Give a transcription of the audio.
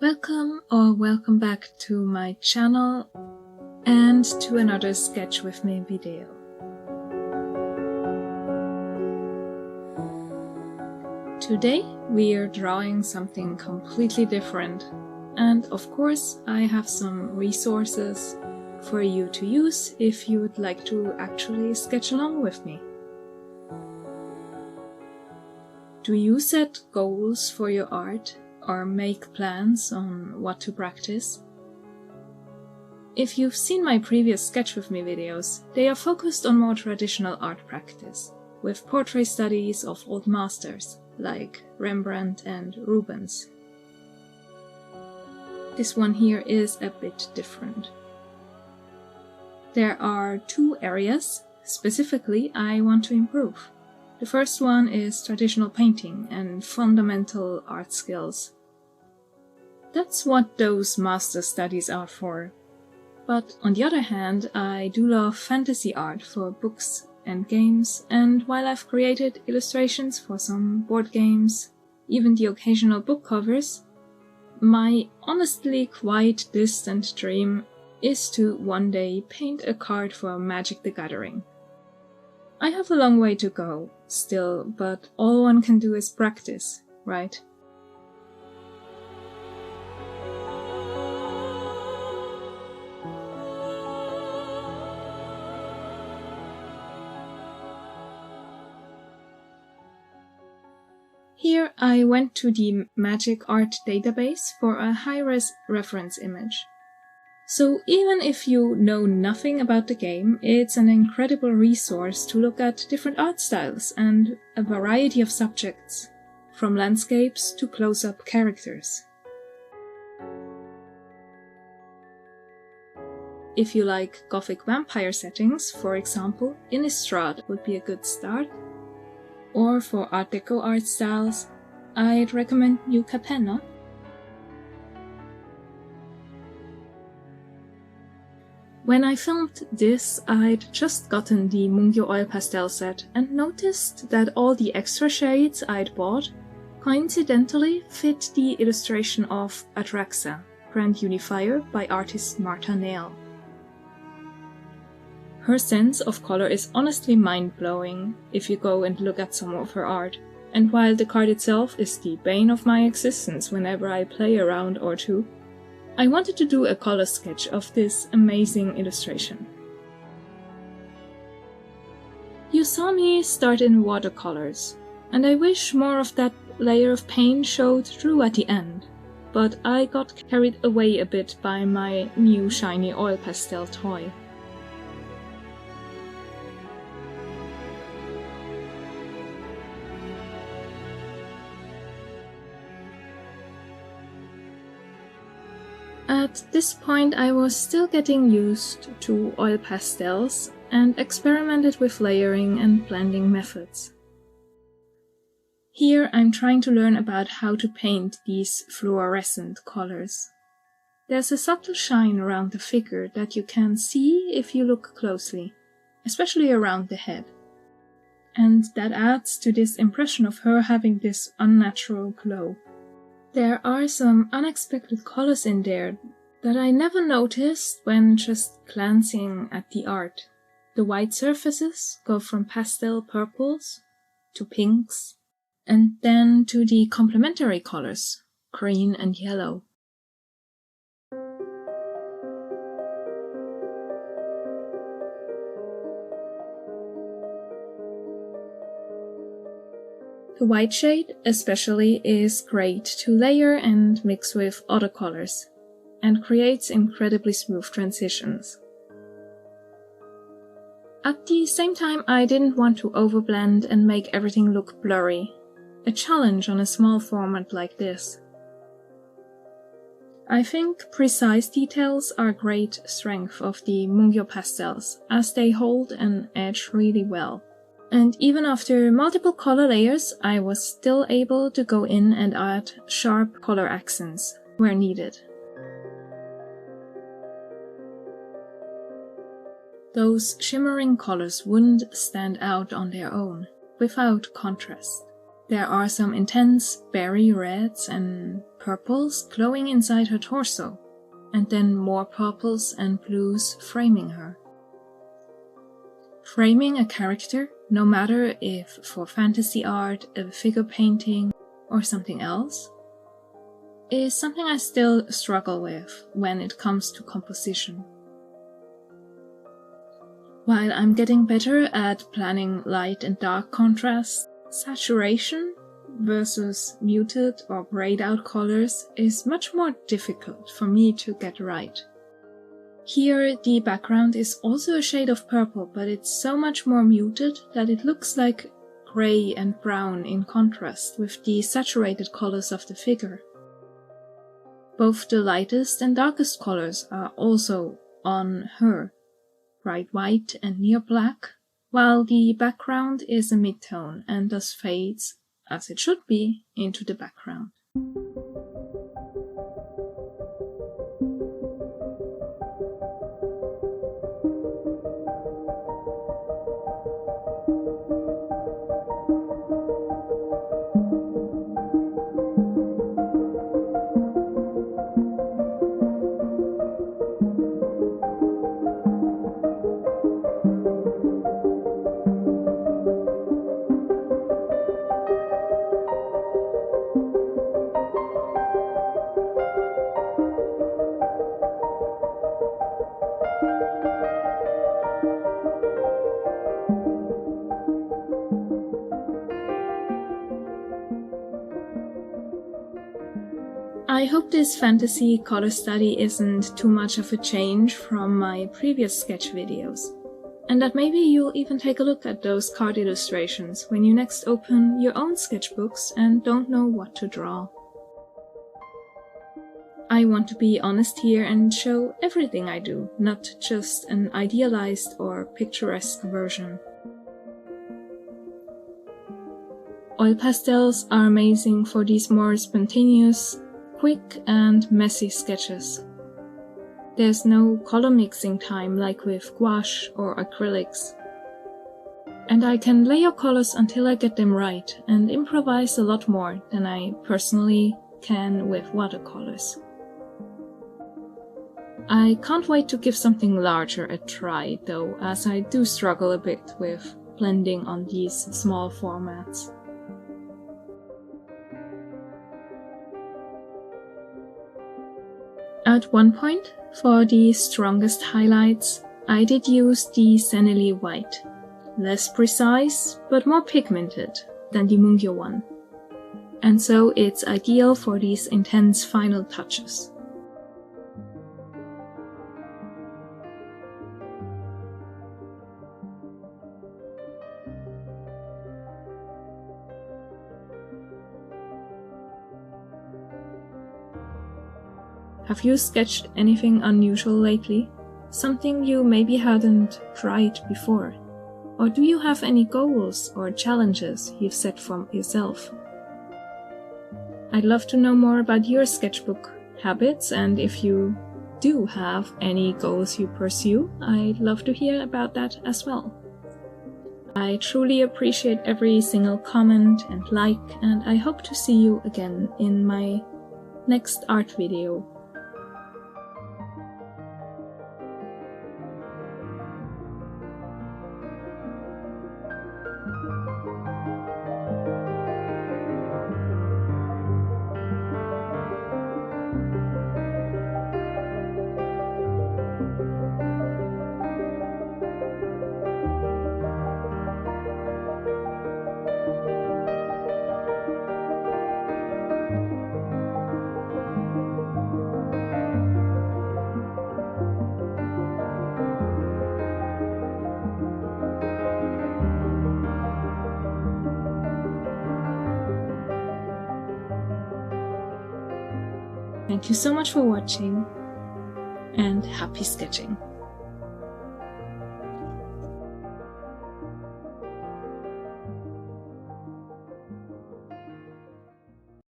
Welcome or welcome back to my channel and to another Sketch with me video. Today we are drawing something completely different, and of course I have some resources for you to use if you would like to actually sketch along with me. Do you set goals for your art or make plans on what to practice? If you've seen my previous Sketch with me videos, they are focused on more traditional art practice, with portrait studies of old masters like Rembrandt and Rubens. This one here is a bit different. There are two areas specifically I want to improve. The first one is traditional painting and fundamental art skills. That's what those master studies are for. But on the other hand, I do love fantasy art for books and games, and while I've created illustrations for some board games, even the occasional book covers, my honestly quite distant dream is to one day paint a card for Magic the Gathering. I have a long way to go still, but all one can do is practice, right? Here I went to the Magic Art database for a high-res reference image. So even if you know nothing about the game, it's an incredible resource to look at different art styles and a variety of subjects, from landscapes to close-up characters. If you like Gothic vampire settings, for example, Innistrad would be a good start. Or for Art Deco art styles, I'd recommend New Capenna. When I filmed this, I'd just gotten the Mungyo oilpastel set and noticed that all the extra shades I'd bought coincidentally fit the illustration of Atraxa, Grand Unifier by artist Marta Nael. Her sense of color is honestly mind-blowing if you go and look at some of her art, and while the card itself is the bane of my existence whenever I play a round or two, I wanted to do a color sketch of this amazing illustration. You saw me start in watercolors, and I wish more of that layer of paint showed through at the end, but I got carried away a bit by my new shiny oil pastel toy. At this point I was still getting used to oil pastels and experimented with layering and blending methods. Here I'm trying to learn about how to paint these fluorescent colors. There's a subtle shine around the figure that you can see if you look closely, especially around the head. And that adds to this impression of her having this unnatural glow. There are some unexpected colors in there that I never noticed when just glancing at the art. The white surfaces go from pastel purples to pinks, and then to the complementary colors, green and yellow. The white shade especially is great to layer and mix with other colors, and creates incredibly smooth transitions. At the same time, I didn't want to overblend and make everything look blurry, a challenge on a small format like this. I think precise details are a great strength of the Mungyo pastels, as they hold an edge really well. And even after multiple color layers, I was still able to go in and add sharp color accents where needed. Those shimmering colors wouldn't stand out on their own, without contrast. There are some intense berry reds and purples glowing inside her torso, and then more purples and blues framing her. Framing a character, no matter if for fantasy art, a figure painting, or something else, is something I still struggle with when it comes to composition. While I'm getting better at planning light and dark contrast, saturation versus muted or grayed out colors is much more difficult for me to get right. Here the background is also a shade of purple, but it's so much more muted that it looks like gray and brown in contrast with the saturated colors of the figure. Both the lightest and darkest colors are also on her, bright white and near black, while the background is a mid-tone and thus fades, as it should be, into the background. I hope this fantasy color study isn't too much of a change from my previous sketch videos, and that maybe you'll even take a look at those card illustrations when you next open your own sketchbooks and don't know what to draw. I want to be honest here and show everything I do, not just an idealized or picturesque version. Oil pastels are amazing for these more spontaneous, quick and messy sketches. There's no color mixing time like with gouache or acrylics. And I can layer colors until I get them right and improvise a lot more than I personally can with watercolors. I can't wait to give something larger a try though, as I do struggle a bit with blending on these small formats. At one point, for the strongest highlights, I did use the Sennelier White, less precise but more pigmented than the Mungyo one, and so it's ideal for these intense final touches. Have you sketched anything unusual lately? Something you maybe hadn't tried before? Or do you have any goals or challenges you've set for yourself? I'd love to know more about your sketchbook habits, and if you do have any goals you pursue, I'd love to hear about that as well. I truly appreciate every single comment and like, and I hope to see you again in my next art video. Thank you so much for watching, and happy sketching!